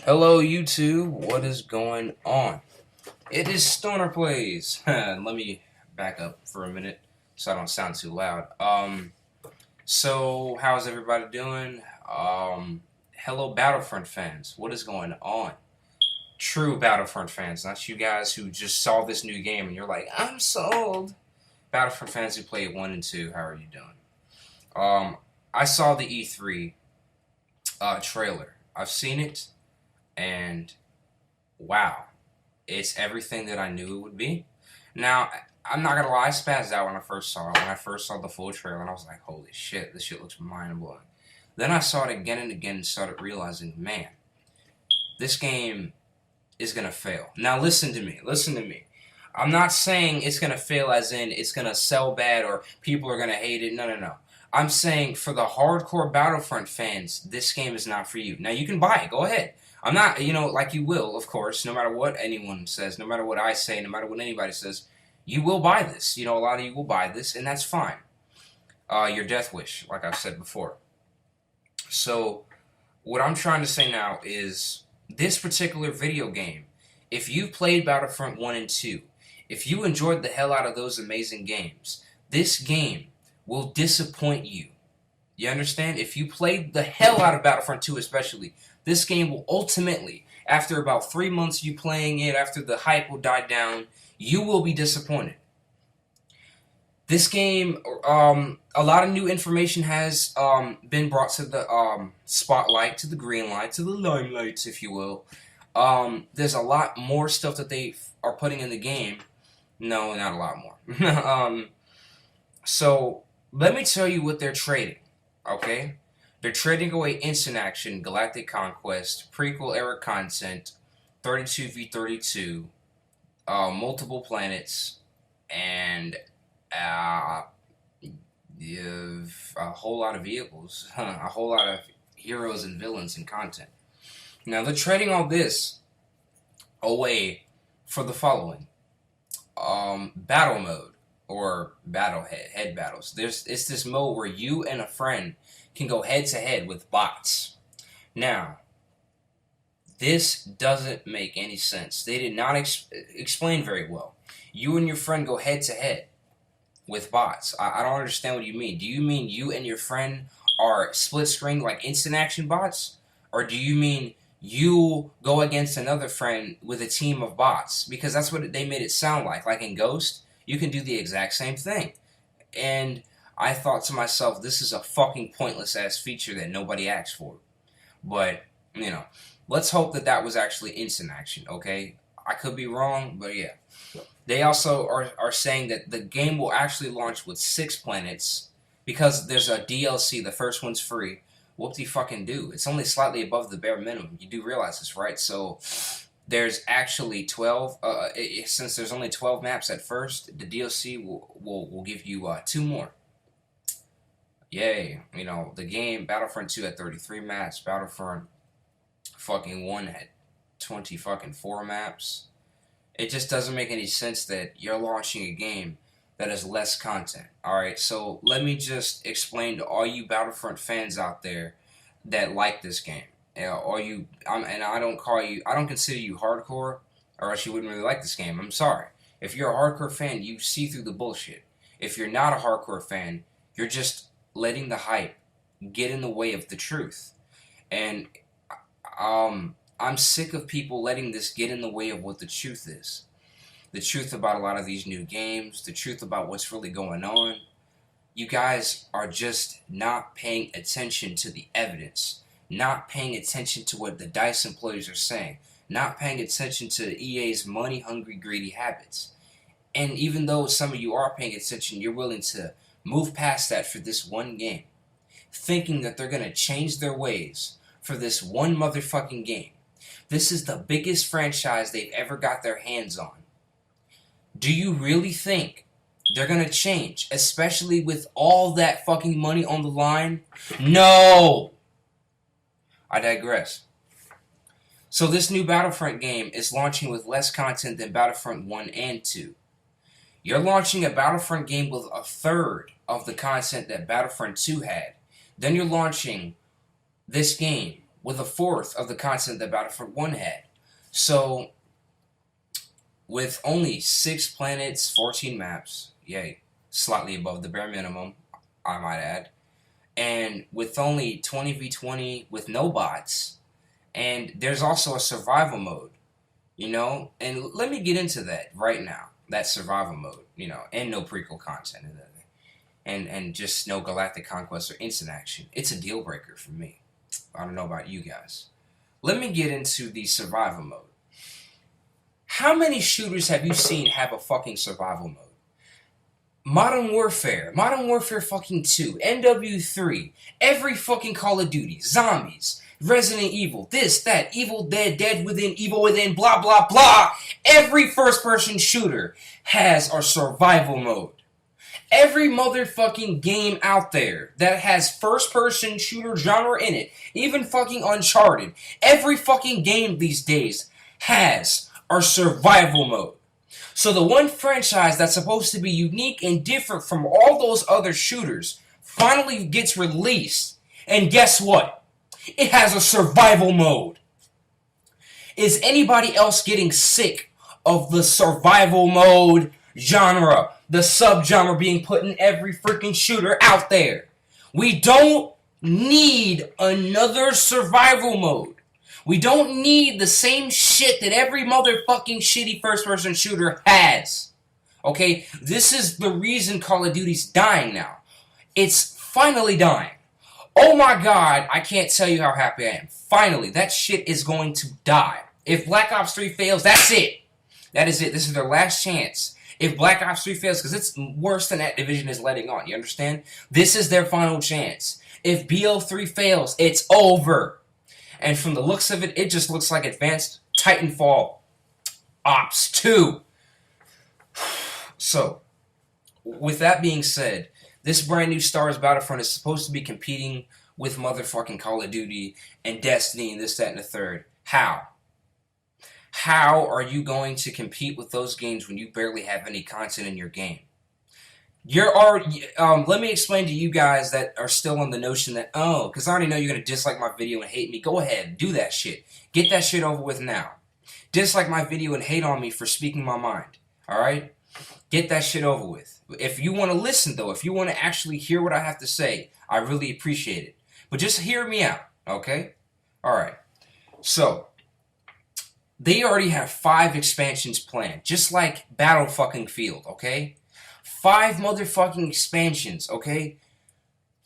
Hello YouTube, what is going on? It is Stoner Plays. Let me back up for a minute so I don't sound too loud. So how's everybody doing? Hello Battlefront fans, what is going on? True Battlefront fans, not you guys who just saw this new game and you're like, I'm sold. Battlefront fans who played 1 and 2, how are you doing? I saw the E3 trailer. I've seen it. And wow, it's everything that I knew it would be. Now, I'm not gonna lie, I spazzed out when I first saw it. When I first saw the full trailer, and I was like, holy shit, this shit looks mind-blowing. Then I saw it again and again and started realizing, man, this game is gonna fail. Now listen to me. I'm not saying it's gonna fail as in it's gonna sell bad or people are gonna hate it. No. I'm saying for the hardcore Battlefront fans, this game is not for you. Now you can buy it, go ahead. I'm not, like you will, of course, no matter what anyone says, no matter what I say, no matter what anybody says, you will buy this. A lot of you will buy this, and that's fine. Your death wish, like I've said before. So, what I'm trying to say now is, this particular video game, if you've played Battlefront 1 and 2, if you enjoyed the hell out of those amazing games, this game will disappoint you. You understand? If you played the hell out of Battlefront 2 especially, this game will ultimately, after about 3 months you playing it, after the hype will die down, you will be disappointed. This game, a lot of new information has been brought to the spotlight, to the green light, to the limelights, if you will. There's a lot more stuff that they are putting in the game. No, not a lot more. So, let me tell you what they're trading, okay? They're trading away instant action, galactic conquest, prequel era content, 32v32, multiple planets, and a whole lot of vehicles, a whole lot of heroes and villains and content. Now they're trading all this away for the following: battle mode or head battles. It's this mode where you and a friend can go head-to-head with bots. Now, this doesn't make any sense. They did not explain very well. You and your friend go head-to-head with bots. I don't understand what you mean. Do you mean you and your friend are split-screen like instant action bots? Or do you mean you go against another friend with a team of bots? Because that's what they made it sound like. Like in Ghost, you can do the exact same thing. And I thought to myself, this is a fucking pointless-ass feature that nobody asked for. But, let's hope that was actually instant action, okay? I could be wrong, but yeah. They also are saying that the game will actually launch with 6 planets because there's a DLC, the first one's free. Whoop-de-fucking-do. It's only slightly above the bare minimum. You do realize this, right? So there's actually 12. Since there's only 12 maps at first, the DLC will give you 2 more. Yay. The game, Battlefront 2 had 33 maps, Battlefront fucking 1 had 20 fucking 4 maps. It just doesn't make any sense that you're launching a game that has less content. Alright, so let me just explain to all you Battlefront fans out there that like this game. And I don't consider you hardcore, or else you wouldn't really like this game. I'm sorry. If you're a hardcore fan, you see through the bullshit. If you're not a hardcore fan, you're just letting the hype get in the way of the truth. And I'm sick of people letting this get in the way of what the truth is. The truth about a lot of these new games, the truth about what's really going on. You guys are just not paying attention to the evidence, not paying attention to what the DICE employees are saying, not paying attention to EA's money-hungry, greedy habits. And even though some of you are paying attention, you're willing to move past that for this one game, thinking that they're going to change their ways for this one motherfucking game. This is the biggest franchise they've ever got their hands on. Do you really think they're going to change, especially with all that fucking money on the line? No! I digress. So this new Battlefront game is launching with less content than Battlefront 1 and 2. You're launching a Battlefront game with a third of the content that Battlefront 2 had. Then you're launching this game with a fourth of the content that Battlefront 1 had. So, with only 6 planets, 14 maps, yay, slightly above the bare minimum, I might add, and with only 20v20 with no bots, and there's also a survival mode, you know, and let me get into that right now, that survival mode, you know, and no prequel content, and just no galactic conquest or instant action. It's a deal breaker for me. I don't know about you guys. Let me get into the survival mode. How many shooters have you seen have a fucking survival mode? Modern Warfare fucking 2, NW3, every fucking Call of Duty, Zombies, Resident Evil, this, that, Evil Dead, Dead Within, Evil Within, blah, blah, blah. Every first-person shooter has a survival mode. Every motherfucking game out there that has first-person shooter genre in it, even fucking Uncharted, every fucking game these days has a survival mode. So the one franchise that's supposed to be unique and different from all those other shooters finally gets released, and guess what? It has a survival mode. Is anybody else getting sick of the survival mode genre? The subgenre being put in every freaking shooter out there. We don't need another survival mode. We don't need the same shit that every motherfucking shitty first-person shooter has. Okay? This is the reason Call of Duty's dying now. It's finally dying. Oh my god, I can't tell you how happy I am. Finally, that shit is going to die. If Black Ops 3 fails, that's it. That is it. This is their last chance. If Black Ops 3 fails, because it's worse than Activision is letting on, you understand? This is their final chance. If BO3 fails, it's over. And from the looks of it, it just looks like Advanced Titanfall Ops 2. So, with that being said, this brand new Star Wars Battlefront is supposed to be competing with motherfucking Call of Duty and Destiny and this, that, and the third. How? How are you going to compete with those games when you barely have any content in your game? Let me explain to you guys that are still on the notion that, oh, because I already know you're going to dislike my video and hate me. Go ahead, do that shit. Get that shit over with now. Dislike my video and hate on me for speaking my mind. Alright? Get that shit over with. If you want to listen, though, if you want to actually hear what I have to say, I really appreciate it. But just hear me out, okay? Alright. So, they already have 5 expansions planned, just like Battlefield, okay? 5 motherfucking expansions, okay?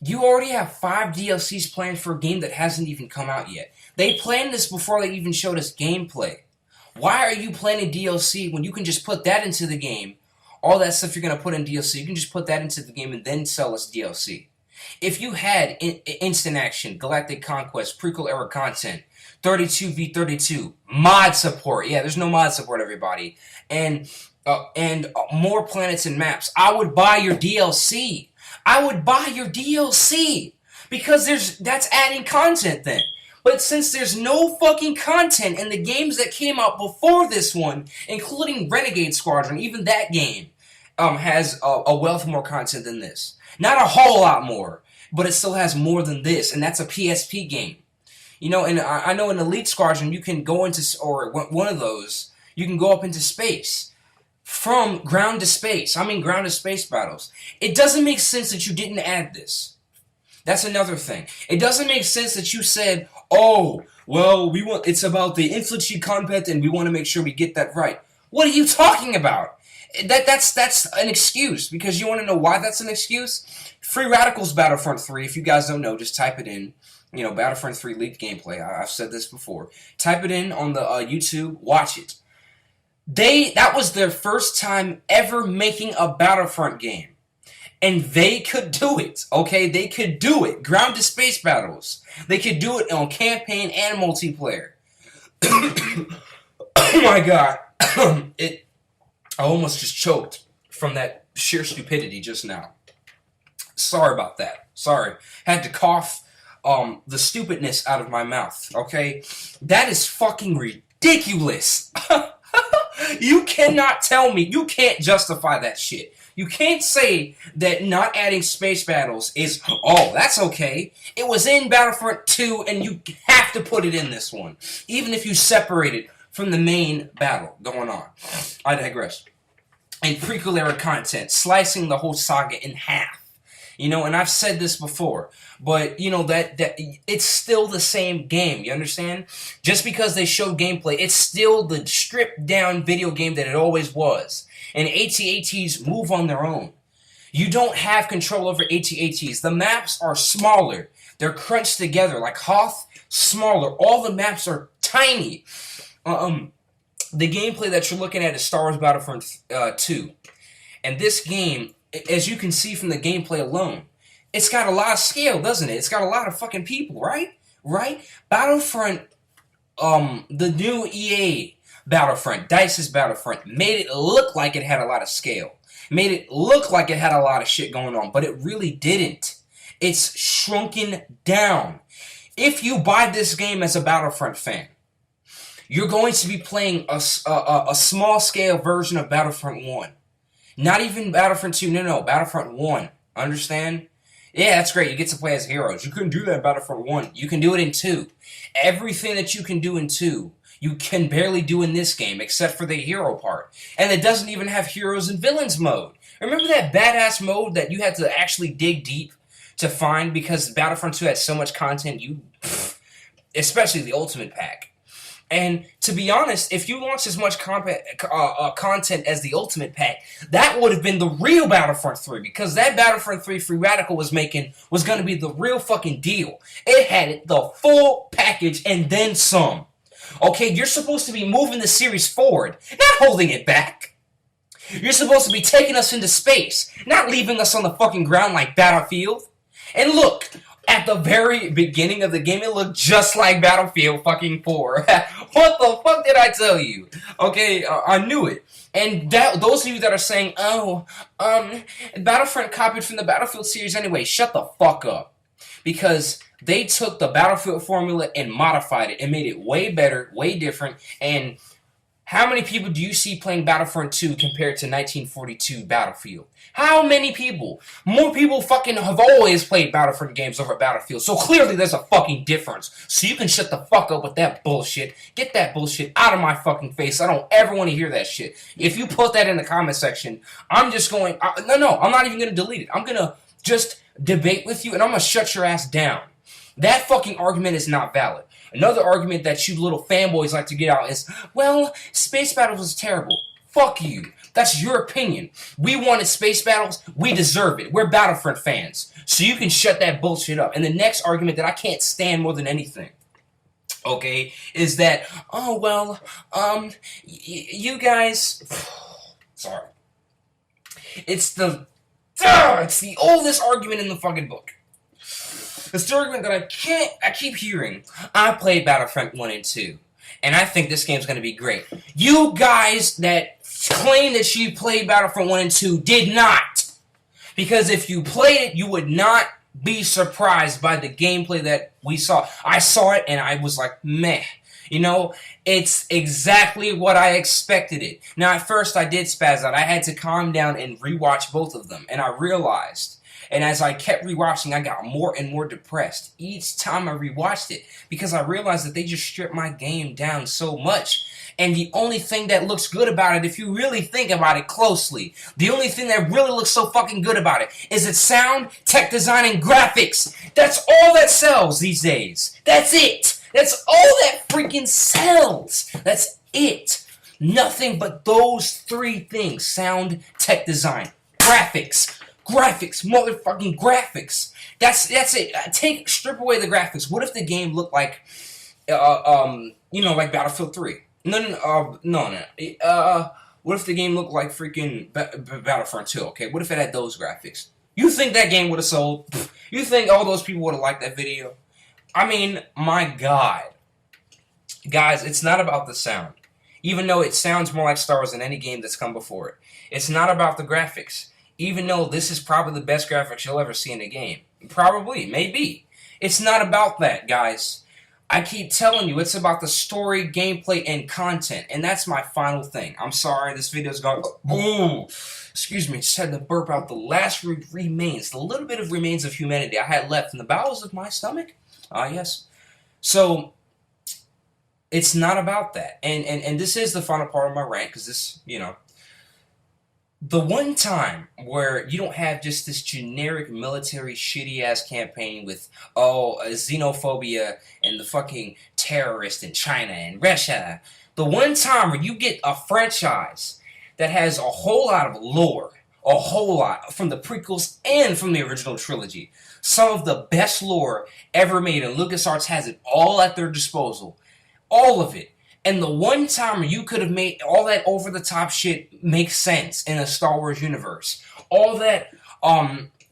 You already have 5 DLCs planned for a game that hasn't even come out yet. They planned this before they even showed us gameplay. Why are you planning DLC when you can just put that into the game? All that stuff you're going to put in DLC, you can just put that into the game and then sell us DLC. If you had instant action, galactic conquest, prequel era content, 32v32, mod support. Yeah, there's no mod support, everybody. And more planets and maps. I would buy your DLC. I would buy your DLC. Because that's adding content then. But since there's no fucking content in the games that came out before this one, including Renegade Squadron, even that game has a wealth more content than this. Not a whole lot more, but it still has more than this, and that's a PSP game. You know, and I know in Elite Squadron you can go into, or one of those, you can go up into space. From ground to space. I mean ground to space battles. It doesn't make sense that you didn't add this. That's another thing. It doesn't make sense that you said, oh, well, it's about the infantry combat and we want to make sure we get that right. What are you talking about? That's an excuse. Because you want to know why that's an excuse? Free Radicals Battlefront 3, if you guys don't know, just type it in. You know, Battlefront 3 leaked gameplay. I've said this before. Type it in on the YouTube, watch it. That was their first time ever making a Battlefront game. And they could do it, okay? They could do it. Ground to space battles. They could do it on campaign and multiplayer. Oh my god. I almost just choked from that sheer stupidity just now. Sorry about that. Sorry. Had to cough the stupidness out of my mouth, okay? That is fucking ridiculous. You cannot tell me, you can't justify that shit. You can't say that not adding space battles is, oh, that's okay. It was in Battlefront 2, and you have to put it in this one, even if you separate it from the main battle going on. I digress. And prequel era content, slicing the whole saga in half. You know, and I've said this before, but, you know, that it's still the same game, you understand? Just because they showed gameplay, it's still the stripped-down video game that it always was. And AT-ATs move on their own. You don't have control over AT-ATs. The maps are smaller. They're crunched together, like Hoth, smaller. All the maps are tiny. The gameplay that you're looking at is Star Wars Battlefront 2. And this game, as you can see from the gameplay alone, it's got a lot of scale, doesn't it? It's got a lot of fucking people, right? Right? Battlefront, the new EA Battlefront, DICE's Battlefront, made it look like it had a lot of scale. Made it look like it had a lot of shit going on, but it really didn't. It's shrunken down. If you buy this game as a Battlefront fan, you're going to be playing a small-scale version of Battlefront 1. Not even Battlefront 2, no, Battlefront 1. Understand? Yeah, that's great. You get to play as heroes. You couldn't do that in Battlefront 1. You can do it in 2. Everything that you can do in 2, you can barely do in this game, except for the hero part. And it doesn't even have heroes and villains mode. Remember that badass mode that you had to actually dig deep to find because Battlefront 2 had so much content, especially the Ultimate Pack. And to be honest, if you launched as much content as the Ultimate Pack, that would have been the real Battlefront 3, because that Battlefront 3 Free Radical was making was going to be the real fucking deal. It had the full package and then some. Okay, you're supposed to be moving the series forward, not holding it back. You're supposed to be taking us into space, not leaving us on the fucking ground like Battlefield. And look, at the very beginning of the game, it looked just like Battlefield fucking 4. What the fuck did I tell you? Okay, I knew it. And those of you that are saying, oh, Battlefront copied from the Battlefield series anyway, shut the fuck up. Because they took the Battlefield formula and modified it and made it way better, way different. And how many people do you see playing Battlefront 2 compared to 1942 Battlefield? How many people? More people fucking have always played Battlefront games over Battlefield. So clearly there's a fucking difference. So you can shut the fuck up with that bullshit. Get that bullshit out of my fucking face. I don't ever want to hear that shit. If you put that in the comment section, I'm just going... No, I'm not even going to delete it. I'm going to just debate with you and I'm going to shut your ass down. That fucking argument is not valid. Another argument that you little fanboys like to get out is, well, Space Battles was terrible. Fuck you. That's your opinion. We wanted Space Battles. We deserve it. We're Battlefront fans. So you can shut that bullshit up. And the next argument that I can't stand more than anything, okay, is that, oh, well, you guys... Sorry. It's the oldest argument in the fucking book. It's the argument that I keep hearing. I played Battlefront 1 and 2, and I think this game's going to be great. You guys that claim that you played Battlefront 1 and 2 did not. Because if you played it, you would not be surprised by the gameplay that we saw. I saw it, and I was like, meh. You know, it's exactly what I expected it. Now, at first, I did spaz out. I had to calm down and rewatch both of them, and I realized... And as I kept rewatching, I got more and more depressed each time I rewatched it because I realized that they just stripped my game down so much. And the only thing that looks good about it, if you really think about it closely, the only thing that really looks so fucking good about it is its sound, tech design, and graphics. That's all that sells these days. That's it. That's all that freaking sells. That's it. Nothing but those three things. Sound, tech design, graphics. Graphics, motherfucking graphics. That's it. Strip away the graphics. What if the game looked like, like Battlefield 3? No. What if the game looked like freaking Battlefront 2? Okay, what if it had those graphics? You think that game would have sold? You think all those people would have liked that video? I mean, my God, guys, it's not about the sound. Even though it sounds more like Star Wars than any game that's come before it, it's not about the graphics. Even though this is probably the best graphics you'll ever see in a game. Probably. Maybe. It's not about that, guys. I keep telling you, it's about the story, gameplay, and content. And that's my final thing. I'm sorry, this video's gone. Boom! Excuse me, just had to burp out the last remains, the little bit of remains of humanity I had left in the bowels of my stomach. Ah, yes. So, it's not about that. And this is the final part of my rant, because this, you know, the one time where you don't have just this generic military shitty-ass campaign with, xenophobia and the fucking terrorists in China and Russia. The one time where you get a franchise that has a whole lot of lore, a whole lot, from the prequels and from the original trilogy. Some of the best lore ever made, and LucasArts has it all at their disposal. All of it. And the one time you could have made all that over-the-top shit make sense in a Star Wars universe. All that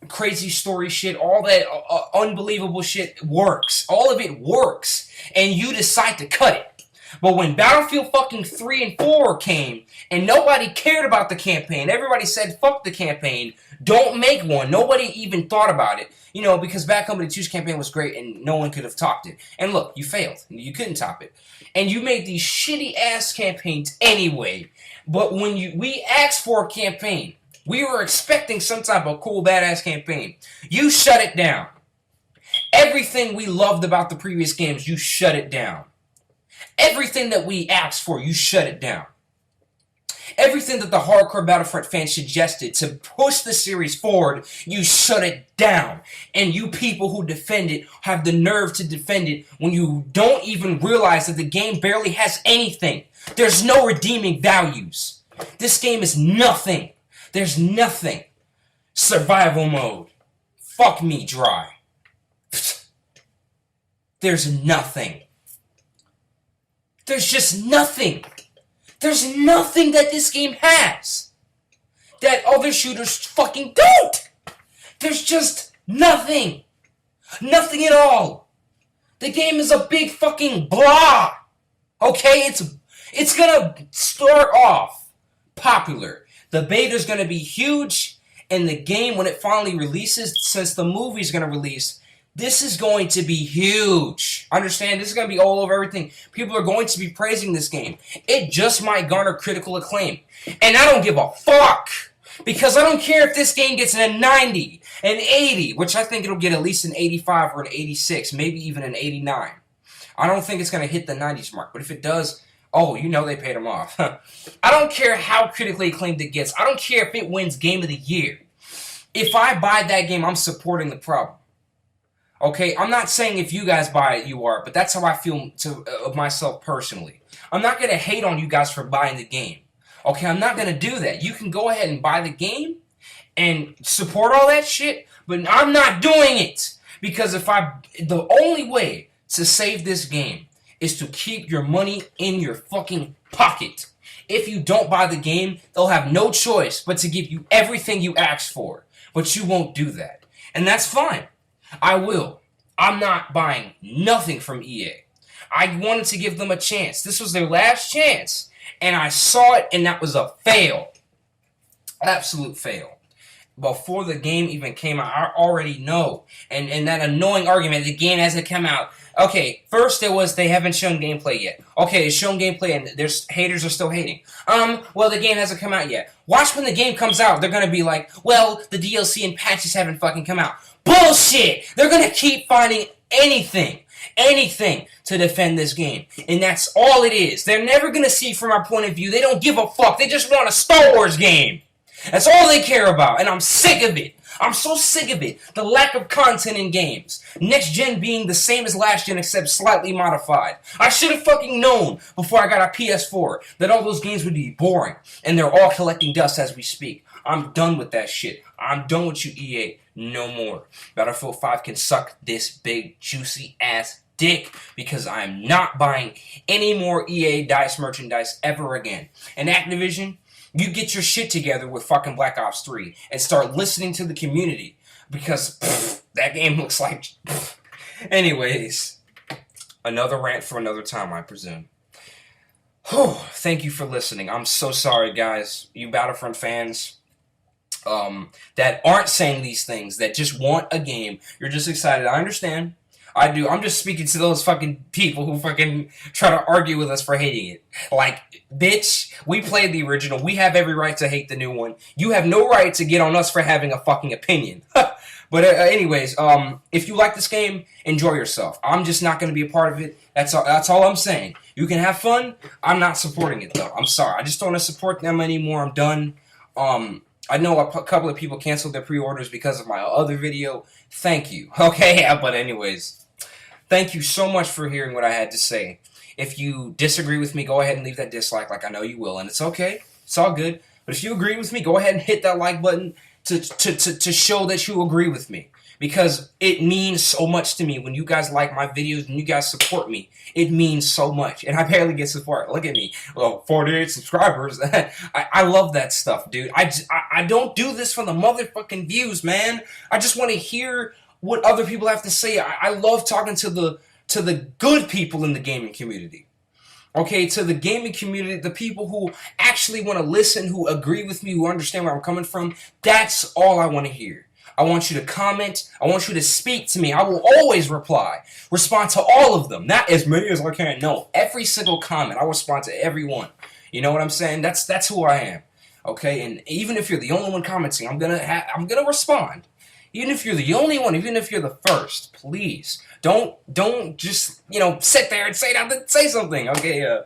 crazy story shit, all that unbelievable shit works. All of it works. And you decide to cut it. But when Battlefield fucking 3 and 4 came, and nobody cared about the campaign, everybody said, fuck the campaign, don't make one. Nobody even thought about it. You know, because Bad Company 2's campaign was great and no one could have topped it. And look, you failed. You couldn't top it. And you made these shitty-ass campaigns anyway. But when we asked for a campaign, we were expecting some type of cool, badass campaign. You shut it down. Everything we loved about the previous games, you shut it down. Everything that we asked for, you shut it down. Everything that the hardcore Battlefront fans suggested to push the series forward, you shut it down. And you people who defend it have the nerve to defend it when you don't even realize that the game barely has anything. There's no redeeming values. This game is nothing. There's nothing. Survival mode. Fuck me dry. There's nothing. There's just nothing. There's nothing that this game has that other shooters fucking don't. There's just nothing. Nothing at all. The game is a big fucking blah. Okay? It's gonna start off popular. The beta's gonna be huge, and the game, when it finally releases, since the movie's gonna release, this is going to be huge. Understand? This is going to be all over everything. People are going to be praising this game. It just might garner critical acclaim. And I don't give a fuck. Because I don't care if this game gets a 90, an 80, which I think it'll get at least an 85 or an 86, maybe even an 89. I don't think it's going to hit the 90s mark. But if it does, oh, you know they paid them off. I don't care how critically acclaimed it gets. I don't care if it wins Game of the Year. If I buy that game, I'm supporting the problem. Okay, I'm not saying if you guys buy it, you are, but that's how I feel of myself personally. I'm not going to hate on you guys for buying the game. Okay, I'm not going to do that. You can go ahead and buy the game and support all that shit, but I'm not doing it. Because the only way to save this game is to keep your money in your fucking pocket. If you don't buy the game, they'll have no choice but to give you everything you asked for. But you won't do that. And that's fine. I will. I'm not buying nothing from EA. I wanted to give them a chance. This was their last chance. And I saw it, and that was a fail. Absolute fail. Before the game even came out, I already know. And that annoying argument, the game hasn't come out. Okay, first it was they haven't shown gameplay yet. Okay, it's shown gameplay and there's haters are still hating. Well, the game hasn't come out yet. Watch when the game comes out. They're gonna be like, well, the DLC and patches haven't fucking come out. Bullshit! They're gonna keep finding anything to defend this game. And that's all it is. They're never gonna see from our point of view. They don't give a fuck. They just want a Star Wars game. That's all they care about. And I'm sick of it. I'm so sick of it. The lack of content in games. Next gen being the same as last gen except slightly modified. I should have fucking known before I got a PS4 that all those games would be boring. And they're all collecting dust as we speak. I'm done with that shit. I'm done with you, EA. No more. Battlefield 5 can suck this big, juicy ass dick because I'm not buying any more EA DICE merchandise ever again. And Activision, you get your shit together with fucking Black Ops 3 and start listening to the community because that game looks like... Anyways, another rant for another time, I presume. Thank you for listening. I'm so sorry, guys. You Battlefront fans that aren't saying these things, that just want a game. You're just excited. I understand. I do. I'm just speaking to those fucking people who fucking try to argue with us for hating it. Like, bitch, we played the original. We have every right to hate the new one. You have no right to get on us for having a fucking opinion. But anyways, if you like this game, enjoy yourself. I'm just not going to be a part of it. That's all I'm saying. You can have fun. I'm not supporting it, though. I'm sorry. I just don't want to support them anymore. I'm done. I know a couple of people canceled their pre-orders because of my other video. Thank you. Okay, but anyways, thank you so much for hearing what I had to say. If you disagree with me, go ahead and leave that dislike like I know you will, and it's okay. It's all good. But if you agree with me, go ahead and hit that like button to show that you agree with me. Because it means so much to me when you guys like my videos and you guys support me. It means so much. And I barely get support. Look at me. Well, 48 subscribers. I love that stuff, dude. I don't do this for the motherfucking views, man. I just want to hear what other people have to say. I love talking to the good people in the gaming community. Okay, to the gaming community, the people who actually want to listen, who agree with me, who understand where I'm coming from. That's all I want to hear. I want you to comment. I want you to speak to me. I will always respond to all of them. Not as many as I can. No, every single comment. I respond to every one. You know what I'm saying? That's who I am. Okay, and even if you're the only one commenting, I'm gonna respond. Even if you're the only one, even if you're the first, please don't just sit there and say something. Okay.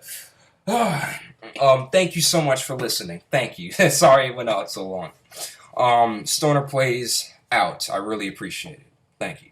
Thank you so much for listening. Thank you. Sorry it went out so long. Stoner Plays out. I really appreciate it. Thank you.